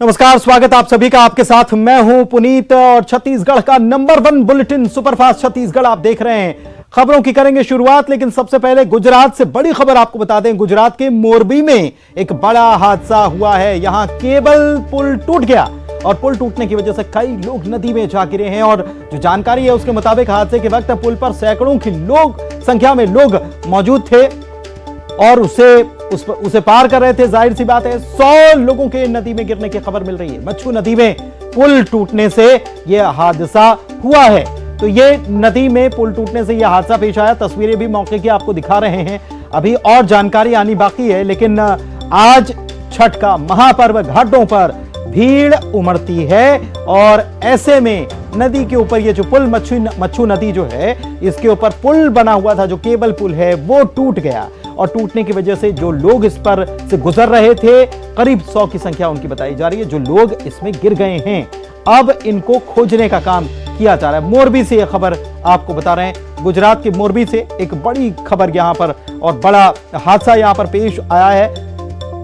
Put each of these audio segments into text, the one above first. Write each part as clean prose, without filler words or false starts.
नमस्कार, स्वागत आप सभी का। आपके साथ मैं हूं पुनीत और छत्तीसगढ़ का नंबर 1 बुलेटिन सुपरफास्ट छत्तीसगढ़ आप देख रहे हैं। खबरों की करेंगे शुरुआत, लेकिन सबसे पहले गुजरात से बड़ी खबर आपको बता दें। गुजरात के मोरबी में एक बड़ा हादसा हुआ है। यहां केबल पुल टूट गया और पुल टूटने की वजह से कई लोग नदी में जा गिरे हैं। और जो जानकारी है उसके मुताबिक हादसे के वक्त पुल पर सैकड़ों की संख्या में लोग मौजूद थे और उसे पार कर रहे थे। जाहिर सी बात है 100 लोगों के नदी में गिरने की खबर मिल रही है। मच्छू नदी में पुल टूटने से यह हादसा हुआ है। तो ये नदी में पुल टूटने से यह हादसा पेश आया। तस्वीरें भी मौके की आपको दिखा रहे हैं। अभी और जानकारी आनी बाकी है, लेकिन आज छठ का महापर्व, घाटों पर भीड़ उमड़ती है और ऐसे में नदी के ऊपर ये जो पुल मच्छू नदी जो है, इसके ऊपर पुल बना हुआ था, जो केबल पुल है, वो टूट गया। और टूटने की वजह से जो लोग इस पर से गुजर रहे थे, करीब 100 की संख्या उनकी बताई जा रही है, जो लोग इसमें गिर गए हैं। अब इनको खोजने का काम किया जा रहा है। मोरबी से यह खबर आपको बता रहे हैं। गुजरात के मोरबी से एक बड़ी खबर यहां पर और बड़ा हादसा यहां पर पेश आया है,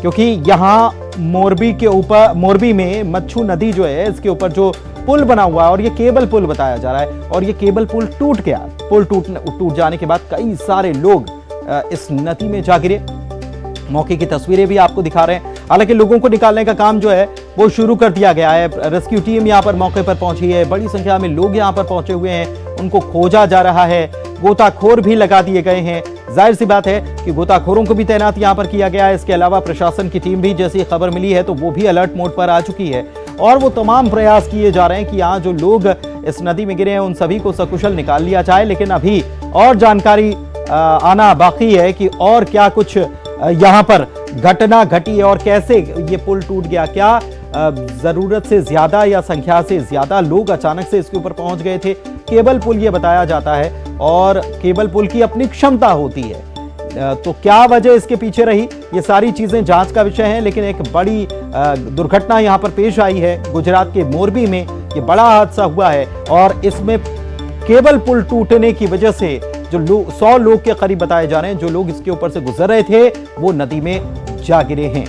क्योंकि यहां मोरबी में मच्छू नदी जो है, इसके ऊपर जो पुल बना हुआ है और ये केबल पुल बताया जा रहा है, और ये केबल पुल टूट गया। पुल टूट जाने के बाद कई सारे लोग इस नदी में जा गिरे। मौके की तस्वीरें भी आपको दिखा रहे हैं। हालांकि लोगों को निकालने का काम जो है वो शुरू कर दिया गया है। रेस्क्यू टीम यहां पर मौके पर पहुंची है। बड़ी संख्या में लोग यहां पर पहुंचे हुए हैं, उनको खोजा जा रहा है। गोताखोर भी लगा दिए गए हैं। जाहिर सी बात है कि गोताखोरों को भी तैनात यहां पर किया गया है। इसके अलावा प्रशासन की टीम भी, जैसी खबर मिली है, तो वो भी अलर्ट मोड पर आ चुकी है और वो तमाम प्रयास किए जा रहे हैं कि यहाँ जो लोग इस नदी में गिरे हैं उन सभी को सकुशल निकाल लिया जाए। लेकिन अभी और जानकारी आना बाकी है कि और क्या कुछ यहां पर घटना घटी और कैसे ये पुल टूट गया। क्या जरूरत से ज्यादा या संख्या से ज्यादा लोग अचानक से इसके ऊपर पहुंच गए थे। केबल पुल ये बताया जाता है और केबल पुल की अपनी क्षमता होती है, तो क्या वजह इसके पीछे रही, ये सारी चीजें जांच का विषय है। लेकिन एक बड़ी दुर्घटना यहां पर पेश आई है। गुजरात के मोरबी में ये बड़ा हादसा हुआ है और इसमें केबल पुल टूटने की वजह से जो 100 लोग के करीब बताए जा रहे हैं, जो लोग इसके ऊपर से गुजर रहे थे, वो नदी में जा गिरे हैं।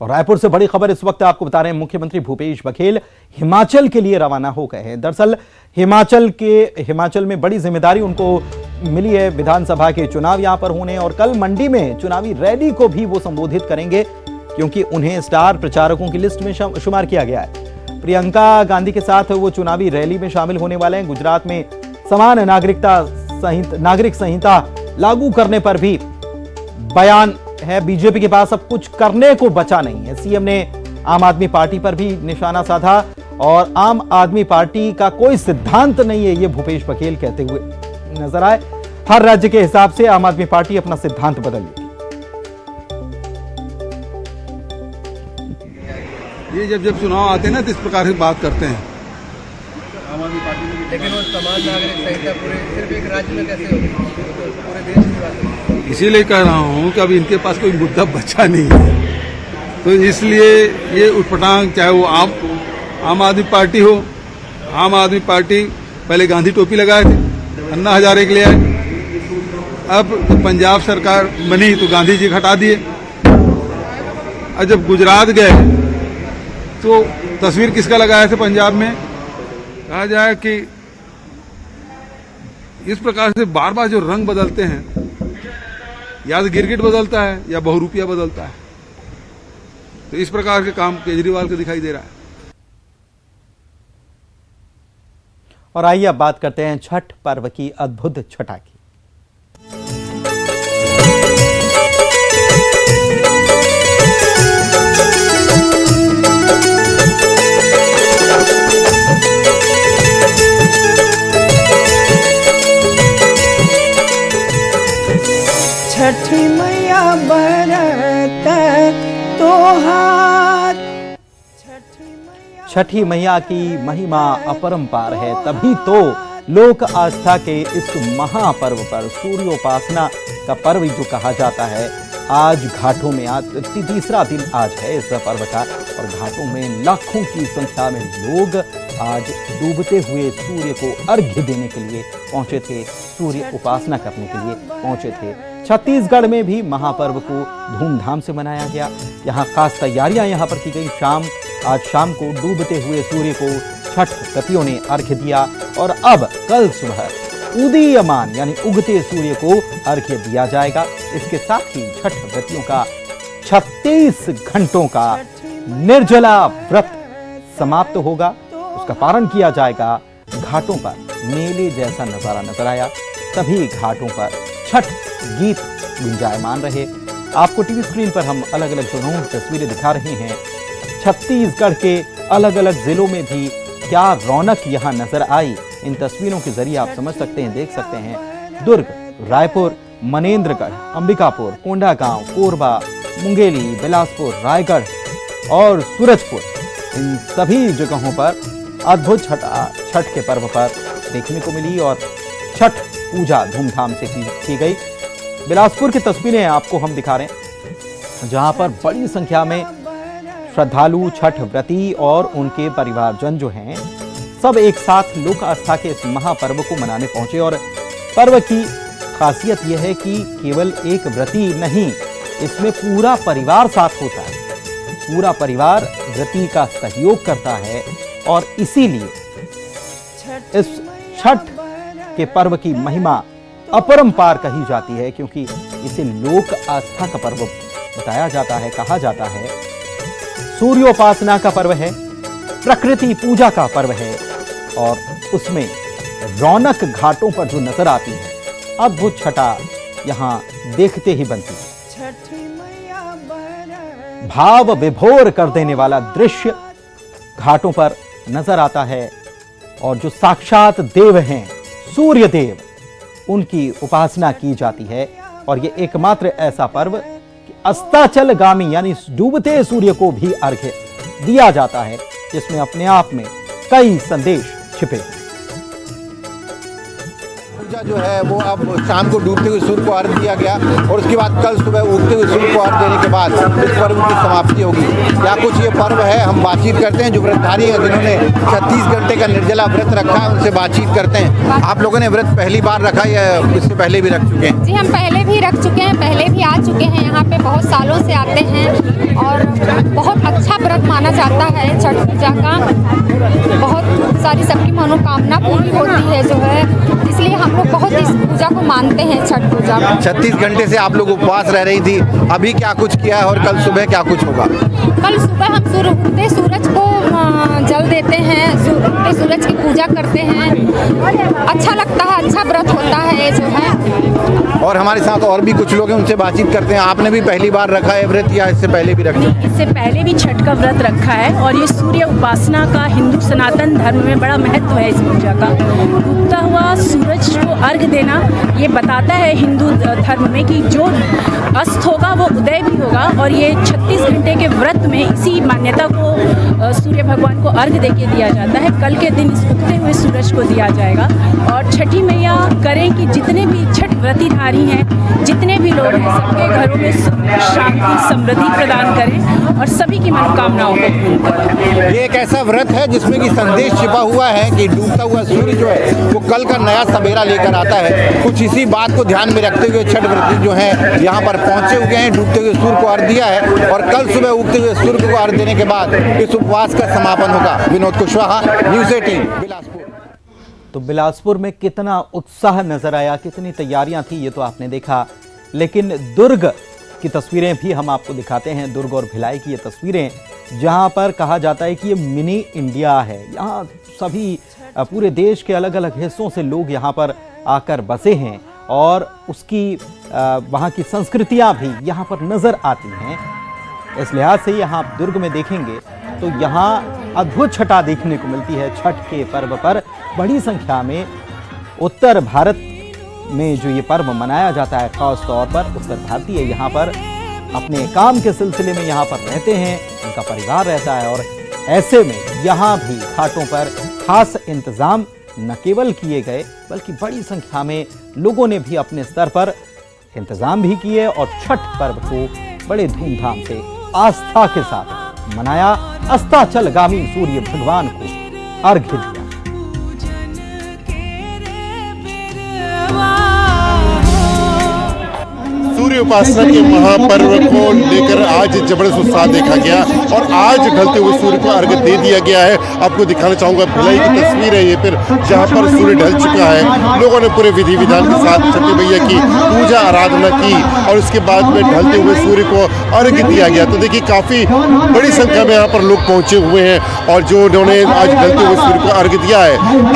और रायपुर से बड़ी खबर इस वक्त आपको बता रहे हैं। मुख्यमंत्री भूपेश बघेल हिमाचल के लिए रवाना हो गए हैं। दरअसल हिमाचल में बड़ी जिम्मेदारी उनको मिली है। विधानसभा के चुनाव यहां पर होने और कल मंडी में चुनावी रैली को भी वो संबोधित करेंगे, क्योंकि उन्हें स्टार प्रचारकों की लिस्ट में शुमार किया गया है। प्रियंका गांधी के साथ वो चुनावी रैली में शामिल होने वाले हैं। गुजरात में समान नागरिक संहिता लागू करने पर भी बयान है। बीजेपी के पास अब कुछ करने को बचा नहीं है। सीएम ने आम आदमी पार्टी पर भी निशाना साधा और आम आदमी पार्टी का कोई सिद्धांत नहीं है, ये भूपेश बघेल कहते हुए नजर आए। हर राज्य के हिसाब से आम आदमी पार्टी अपना सिद्धांत बदल लेगी। ये जब चुनाव आते हैं ना, तो इस प्रकार की बात करते हैं। आम आदमी पार्टी में, लेकिन वो समान नागरिक संहिता पूरे सिर्फ एक राज्य में कैसे होगी, तो पूरे देश की बात है। इसीलिए कह रहा हूँ कि अभी इनके पास कोई मुद्दा बचा नहीं है, तो इसलिए ये उठपटांग, चाहे वो आम आदमी पार्टी हो। आम आदमी पार्टी पहले गांधी टोपी लगाए थे, अन्ना हजारे के लिए आए। अब जब पंजाब सरकार बनी तो गांधी जी हटा दिए। और जब गुजरात गए तो तस्वीर किसका लगाया था पंजाब में। कहा जाए कि इस प्रकार से बार बार जो रंग बदलते हैं, या तो गिरगिट बदलता है या बहुरूपिया बदलता है, तो इस प्रकार के काम केजरीवाल को दिखाई दे रहा है। और आइए अब बात करते हैं छठ पर्व की अद्भुत छठा की। छठी मैया बरत तोहार। छठी मैया की महिमा अपरंपार है, तभी तो लोक आस्था के इस महापर्व पर सूर्योपासना का पर्व जो कहा जाता है, आज घाटों में आज तीसरा दिन आज है इस पर्व का। और घाटों में लाखों की संख्या में लोग आज डूबते हुए सूर्य को अर्घ्य देने के लिए पहुंचे थे, सूर्य उपासना करने के लिए पहुंचे थे। छत्तीसगढ़ में भी महापर्व को धूमधाम से मनाया गया। यहाँ खास तैयारियां यहाँ पर की गई। आज शाम को डूबते हुए सूर्य को छठ व्रतियों ने अर्घ्य दिया और अब कल सुबह उदीयमान यानी उगते सूर्य को अर्घ्य दिया जाएगा। इसके साथ ही छठ व्रतियों का 36 घंटों का निर्जला व्रत समाप्त होगा। उसका पारण किया जाएगा। घाटों पर मेले जैसा नजारा नजर आया। सभी घाटों पर छठ गीत गुंजायमान रहे। आपको टीवी स्क्रीन पर हम अलग अलग जगहों की तस्वीरें दिखा रहे हैं। छत्तीसगढ़ के अलग अलग जिलों में भी क्या रौनक यहां नजर आई, इन तस्वीरों के जरिए आप समझ सकते हैं, देख सकते हैं। दुर्ग, रायपुर, मनेन्द्रगढ़, अंबिकापुर, कोंडागांव, कोरबा, मुंगेली, बिलासपुर, रायगढ़ और सूरजपुर, इन सभी जगहों पर अद्भुत छठ के पर्व पर देखने को मिली और छठ पूजा धूमधाम से की गई। बिलासपुर की तस्वीरें आपको हम दिखा रहे हैं, जहां पर बड़ी संख्या में श्रद्धालु, छठ व्रती और उनके परिवारजन जो हैं, सब एक साथ लोक आस्था के इस महापर्व को मनाने पहुंचे। और पर्व की खासियत यह है कि केवल एक व्रती नहीं, इसमें पूरा परिवार साथ होता है। पूरा परिवार व्रती का सहयोग करता है और इसीलिए इस छठ के पर्व की महिमा अपरंपार कही जाती है, क्योंकि इसे लोक आस्था का पर्व बताया जाता है, कहा जाता है। सूर्योपासना का पर्व है, प्रकृति पूजा का पर्व है और उसमें रौनक घाटों पर जो नजर आती है, अद्भुत छटा यहां देखते ही बनती है। भाव विभोर कर देने वाला दृश्य घाटों पर नजर आता है और जो साक्षात देव हैं, सूर्य देव, उनकी उपासना की जाती है। और ये एकमात्र ऐसा पर्व कि अस्ताचलगामी यानी डूबते सूर्य को भी अर्घ्य दिया जाता है, जिसमें अपने आप में कई संदेश छिपे हैं। पूजा जो है वो अब शाम को डूबते हुए सूर्य को अर्घ्य दिया गया और उसके बाद कल सुबह उगते हुए सूर्य को अर्घ्य देने के बाद इस पर्व की समाप्ति होगी। क्या कुछ ये पर्व है, हम बातचीत करते हैं जो व्रतधारी हैं, जिन्होंने 36 घंटे का निर्जला व्रत रखा है, उनसे बातचीत करते हैं। आप लोगों ने व्रत पहली बार रखा या इससे पहले भी रख चुके हैं? जी, हम पहले भी रख चुके हैं, पहले भी आ चुके हैं। यहाँ पे बहुत सालों से आते हैं और बहुत अच्छा व्रत माना जाता है छठ पूजा का। बहुत सारी सबकी मनोकामना पूरी होती है जो है, इसलिए हम लोग बहुत इस पूजा को मानते हैं, छठ पूजा को। 36 घंटे से आप लोग उपवास रह रही थी, अभी क्या कुछ किया है और कल सुबह क्या कुछ होगा? कल सुबह हम उगते सूरज को जल देते हैं, उगते सूरज की पूजा करते हैं। अच्छा लगता है, अच्छा व्रत होता है जो है। और हमारे साथ और भी कुछ लोग हैं, उनसे बातचीत करते हैं। आपने भी पहली बार रखा है व्रत या इससे पहले भी रखा? इससे पहले भी छठ का व्रत रखा है और ये सूर्य उपासना का हिंदू सनातन धर्म में बड़ा महत्व है इस पूजा का। उगता हुआ सूरज को अर्घ देना ये बताता है हिंदू धर्म में कि जो अस्त होगा वो उदय भी होगा। और ये 36 घंटे के व्रत में इसी मान्यता को सूर्य भगवान को अर्घ देके दिया जाता है। कल के दिन इस उगते हुए सूरज को दिया जाएगा। और छठी मैया करें कि जितने भी छठ व्रतीधारी हैं, जितने भी लोग हैं, सबके घरों में शांति समृद्धि प्रदान करें और सभी की मनोकामनाओं को पूर्ण करें। ये एक ऐसा व्रत है जिसमें कि संदेश छिपा हुआ है कि डूबता हुआ सूर्य जो है वो कल का नया सवेरा लेकर आता है। कुछ इसी बात को ध्यान में रखते हुए छठ व्रती जो हैं यहाँ पर पहुँचे हुए हैं, डूबते हुए सूर्य को अर्घ्य दिया है और कल सुबह उगते हुए सूर्य को अर्घ्य देने के बाद इस उपवास का समापन होगा। विनोद कुशवाहा, न्यूज़ 18, बिलासपुर। तो बिलासपुर में कितना उत्साह नजर आया, कितनी तैयारियां थी, ये तो आपने देखा। लेकिन दुर्ग की तस्वीरें भी हम आपको दिखाते हैं। दुर्ग और भिलाई की ये तस्वीरें, जहां पर कहा जाता है कि ये मिनी इंडिया है। यहाँ सभी पूरे देश के अलग अलग हिस्सों से लोग यहाँ पर आकर बसे हैं और उसकी वहाँ की संस्कृतियाँ भी यहाँ पर नजर आती हैं। इस लिहाज से यहाँ आप दुर्ग में देखेंगे तो यहाँ अद्भुत छटा देखने को मिलती है। छठ के पर्व पर बड़ी संख्या में उत्तर भारत में जो ये पर्व मनाया जाता है, खास तौर पर उत्तर भारतीय यहाँ पर अपने काम के सिलसिले में यहाँ पर रहते हैं, उनका परिवार रहता है। और ऐसे में यहाँ भी घाटों पर खास इंतजाम न केवल किए गए, बल्कि बड़ी संख्या में लोगों ने भी अपने स्तर पर इंतजाम भी किए और छठ पर्व को बड़े धूमधाम से आस्था के साथ मनाया। अस्ताचलगामी सूर्य भगवान को अर्घ्य दिया। सूर्य उपासना के महापर्व को लेकर आज जबरदस्त उत्साह देखा गया और आज ढलते हुए सूर्य को अर्घ्य दे दिया गया है। आपको दिखाना चाहूंगा भिलाई की तस्वीर है ये, फिर जहां पर सूर्य ढल चुका है। लोगों ने पूरे विधि विधान के साथ छठी मैया की पूजा आराधना की और उसके बाद में ढलते हुए सूर्य को अर्घ्य दिया गया। तो देखिए काफी बड़ी संख्या में यहाँ पर लोग पहुंचे हुए हैं और जो उन्होंने आज ढलते हुए सूर्य को अर्घ्य दिया है,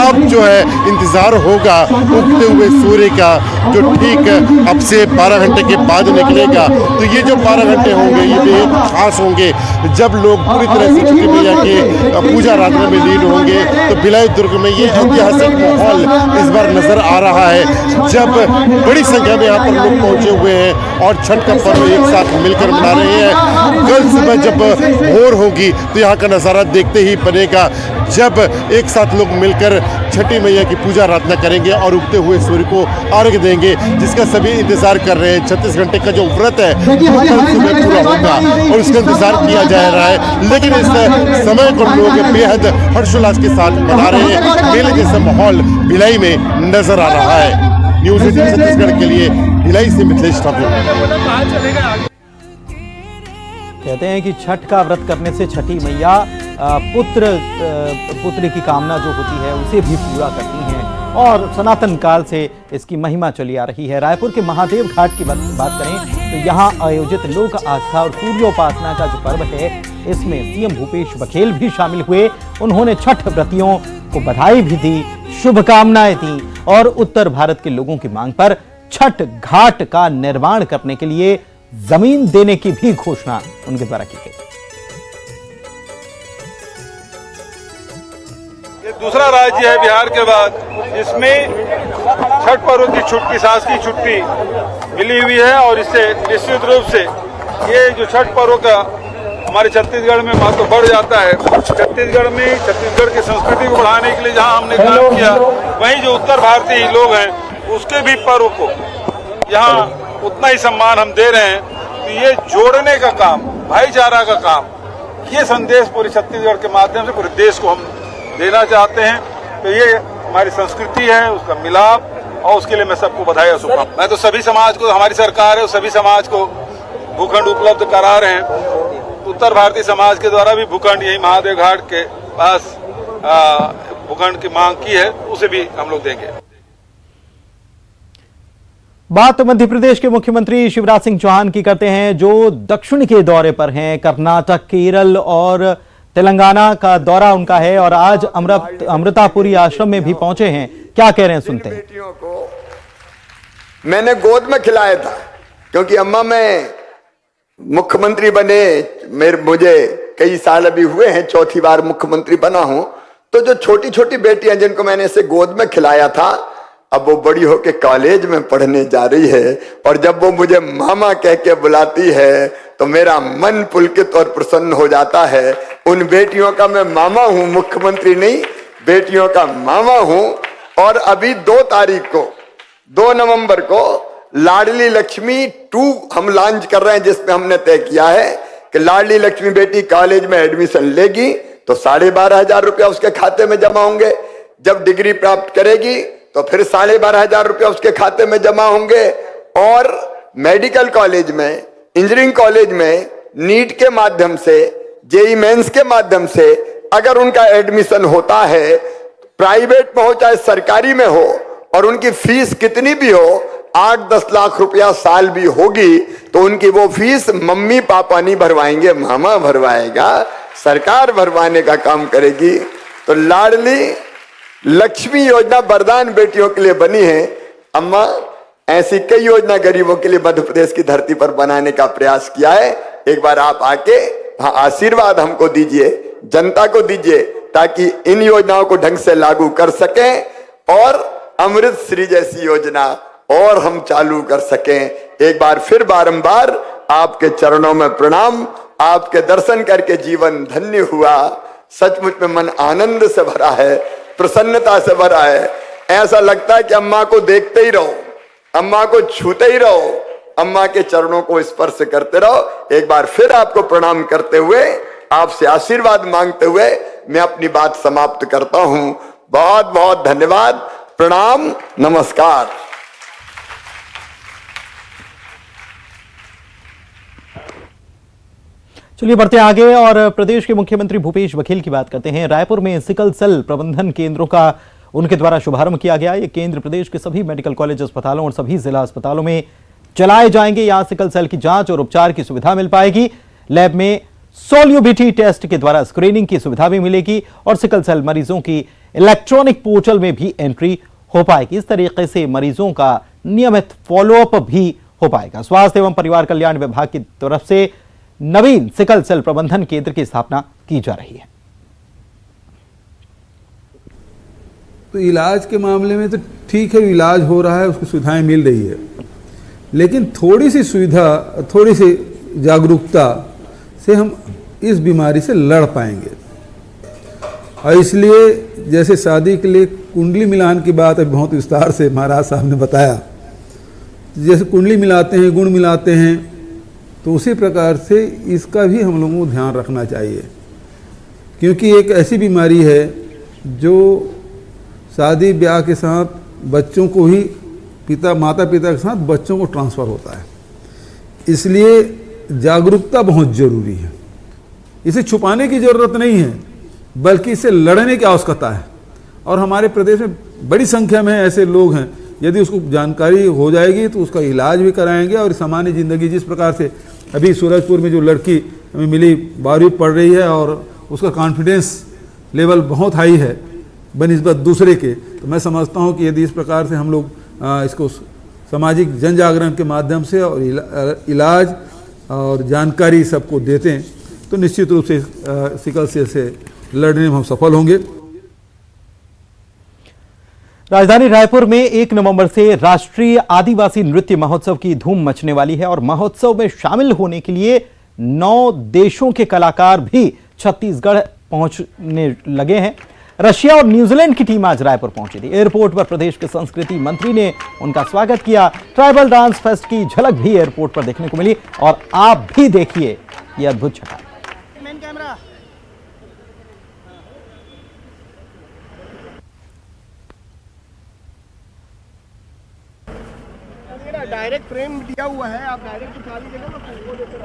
अब जो है इंतजार होगा उगते हुए सूर्य का, जो ठीक अब से 12 घंटे के बाद निकलेगा। तो ये जो 12 घंटे होंगे ये बेहद खास होंगे जब लोग पूरी तरह से छठी मैया के पूजा आराधना में लीन होंगे। तो भिलाई दुर्ग में ये ऐतिहासिक माहौल इस बार नजर आ रहा है जब बड़ी संख्या में यहाँ पर लोग पहुंचे हुए हैं और छठ का पर्व एक साथ मिलकर मना रहे हैं। कल सुबह जब भोर होगी तो यहाँ का नज़ारा देखते ही बनेगा जब एक साथ लोग मिलकर छठी मैया की पूजा आराधना करेंगे और उगते हुए सूर्य को अर्घ्य देंगे, जिसका सभी इंतजार कर रहे हैं। 36 घंटे का जो व्रत है वो कल सुबह पूरा होगा और उसका इंतजार किया जा रहा है। लेकिन इस समय को लोग बेहद हर्षोल्लास के साथ मना रहे हैं। मेले जैसा माहौल भिलाई में नजर आ रहा है। न्यूज़ 18 छत्तीसगढ़ के लिए भिलाई से मिथिलेश ठाकुर। कहते हैं कि छठ का व्रत करने से छठी मैया पुत्र की कामना जो होती है उसे भी पूरा करती हैं और सनातन काल से इसकी महिमा चली आ रही है। रायपुर के महादेव घाट की बात करें तो यहाँ आयोजित लोक आस्था और सूर्योपासना का जो पर्व है इसमें सीएम भूपेश बघेल भी शामिल हुए। उन्होंने छठ व्रतियों को बधाई भी दी, शुभकामनाएं दी और उत्तर भारत के लोगों की मांग पर छठ घाट का निर्माण करने के लिए जमीन देने की भी घोषणा उनके द्वारा की गई। ये दूसरा राज्य है बिहार के बाद जिसमें छठ पर्व की छुट्टी, शासकीय छुट्टी मिली हुई है और इससे निश्चित रूप से ये जो छठ पर्व का हमारे छत्तीसगढ़ में महत्व बढ़ जाता है। छत्तीसगढ़ में छत्तीसगढ़ की संस्कृति को बढ़ाने के लिए जहां हमने काम किया, वहीं जो उत्तर भारतीय लोग हैं उसके भी पर्व को यहाँ उतना ही सम्मान हम दे रहे हैं। तो ये जोड़ने का काम, भाईचारा का काम, ये संदेश पूरे छत्तीसगढ़ के माध्यम से पूरे देश को हम देना चाहते हैं। तो ये हमारी संस्कृति है, उसका मिलाप और उसके लिए मैं सबको बधाई और शुभकामनाएं। मैं तो सभी समाज को, हमारी सरकार है सभी समाज को भूखंड उपलब्ध करा रहे हैं। उत्तर भारतीय समाज के द्वारा भी भूखंड यही महादेव घाट के पास भूखंड की मांग की है, उसे भी हम लोग देंगे। बात मध्य प्रदेश के मुख्यमंत्री शिवराज सिंह चौहान की करते हैं जो दक्षिण के दौरे पर हैं। कर्नाटक, केरल और तेलंगाना का दौरा उनका है और आज अमृतापुरी आश्रम में भी पहुंचे हैं। क्या कह रहे हैं सुनते हैं। बेटियों को मैंने गोद में खिलाया था क्योंकि अम्मा मैं मुख्यमंत्री बने, मुझे कई साल अभी हुए हैं, चौथी बार मुख्यमंत्री बना हूं। तो जो छोटी छोटी बेटियां जिनको मैंने ऐसे गोद में खिलाया था, अब वो बड़ी होके कॉलेज में पढ़ने जा रही है और जब वो मुझे मामा कह के बुलाती है तो मेरा मन पुलकित और प्रसन्न हो जाता है। उन बेटियों का मैं मामा हूं, मुख्यमंत्री नहीं, बेटियों का मामा हूं। और अभी 2 तारीख को, 2 नवंबर को लाडली लक्ष्मी 2 हम लॉन्च कर रहे हैं, जिसमें हमने तय किया है कि लाडली लक्ष्मी बेटी कॉलेज में एडमिशन लेगी तो 12,500 रुपया उसके खाते में जमा होंगे। जब डिग्री प्राप्त करेगी तो फिर 12,500 रुपया उसके खाते में जमा होंगे। और मेडिकल कॉलेज में, इंजीनियरिंग कॉलेज में नीट के माध्यम से, जेई मेंस के माध्यम से अगर उनका एडमिशन होता है, प्राइवेट में हो चाहे सरकारी में हो, और उनकी फीस कितनी भी हो, 8-10 लाख रुपया साल भी होगी, तो उनकी वो फीस मम्मी पापा नहीं भरवाएंगे, मामा भरवाएगा, सरकार भरवाने का काम करेगी। तो लाडली लक्ष्मी योजना वरदान बेटियों के लिए बनी है। अम्मा ऐसी कई योजना गरीबों के लिए मध्य प्रदेश की धरती पर बनाने का प्रयास किया है। एक बार आप आके आशीर्वाद हमको दीजिए, जनता को दीजिए, ताकि इन योजनाओं को ढंग से लागू कर सकें और अमृत श्री जैसी योजना और हम चालू कर सकें। एक बार फिर बारंबार आपके चरणों में प्रणाम। आपके दर्शन करके जीवन धन्य हुआ। सचमुच में मन आनंद से भरा है, प्रसन्नता से भरा है। ऐसा लगता है कि अम्मा को देखते ही रहो, अम्मा को छूते ही रहो, अम्मा के चरणों को स्पर्श करते रहो। एक बार फिर आपको प्रणाम करते हुए, आपसे आशीर्वाद मांगते हुए मैं अपनी बात समाप्त करता हूं। बहुत बहुत धन्यवाद, प्रणाम, नमस्कार। चलिए बढ़ते आगे और प्रदेश के मुख्यमंत्री भूपेश बघेल की बात करते हैं। रायपुर में सिकल सेल प्रबंधन केंद्रों का उनके द्वारा शुभारंभ किया गया। ये केंद्र प्रदेश के सभी मेडिकल कॉलेज अस्पतालों और सभी जिला अस्पतालों में चलाए जाएंगे। यहां सिकल सेल की जांच और उपचार की सुविधा मिल पाएगी। लैब में सोल्यूबिलिटी टेस्ट के द्वारा स्क्रीनिंग की सुविधा भी मिलेगी और सिकल सेल मरीजों की इलेक्ट्रॉनिक पोर्टल में भी एंट्री हो पाएगी। इस तरीके से मरीजों का नियमित फॉलोअप भी हो पाएगा। स्वास्थ्य एवं परिवार कल्याण विभाग की तरफ से नवीन सिकल सेल प्रबंधन केंद्र की स्थापना की जा रही है। तो इलाज के मामले में तो ठीक है, इलाज हो रहा है, उसकी सुविधाएं मिल रही है, लेकिन थोड़ी सी सुविधा, थोड़ी सी जागरूकता से हम इस बीमारी से लड़ पाएंगे। और इसलिए जैसे शादी के लिए कुंडली मिलान की बात अभी बहुत विस्तार से महाराज साहब ने बताया, जैसे कुंडली मिलाते हैं, गुण मिलाते हैं, तो उसी प्रकार से इसका भी हम लोगों को ध्यान रखना चाहिए, क्योंकि एक ऐसी बीमारी है जो शादी ब्याह के साथ बच्चों को ही माता पिता के साथ बच्चों को ट्रांसफ़र होता है। इसलिए जागरूकता बहुत ज़रूरी है। इसे छुपाने की ज़रूरत नहीं है, बल्कि इससे लड़ने की आवश्यकता है। और हमारे प्रदेश में बड़ी संख्या में ऐसे लोग हैं, यदि उसको जानकारी हो जाएगी तो उसका इलाज भी कराएंगे और सामान्य ज़िंदगी, जिस प्रकार से अभी सूरजपुर में जो लड़की हमें मिली 12वीं पढ़ रही है और उसका कॉन्फिडेंस लेवल बहुत हाई है बनिस्बत दूसरे के, तो मैं समझता हूँ कि यदि इस प्रकार से हम लोग इसको सामाजिक जन जागरण के माध्यम से और इलाज और जानकारी सबको देते हैं तो निश्चित रूप से सिकल सेल से लड़ने में हम सफल होंगे। राजधानी रायपुर में 1 नवंबर से राष्ट्रीय आदिवासी नृत्य महोत्सव की धूम मचने वाली है और महोत्सव में शामिल होने के लिए 9 देशों के कलाकार भी छत्तीसगढ़ पहुंचने लगे हैं। रशिया और न्यूजीलैंड की टीम आज रायपुर पहुंची थी। एयरपोर्ट पर प्रदेश के संस्कृति मंत्री ने उनका स्वागत किया। ट्राइबल डांस फेस्ट की झलक भी एयरपोर्ट पर देखने को मिली और आप भी देखिए यह अद्भुत छटा। डायरेक्ट फ्रेम दिया हुआ है, आप डायरेक्ट उठा लीजिएगा ना, वो लेते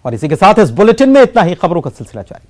और इसी के साथ इस बुलेटिन में इतना ही। खबरों का सिलसिला जारी।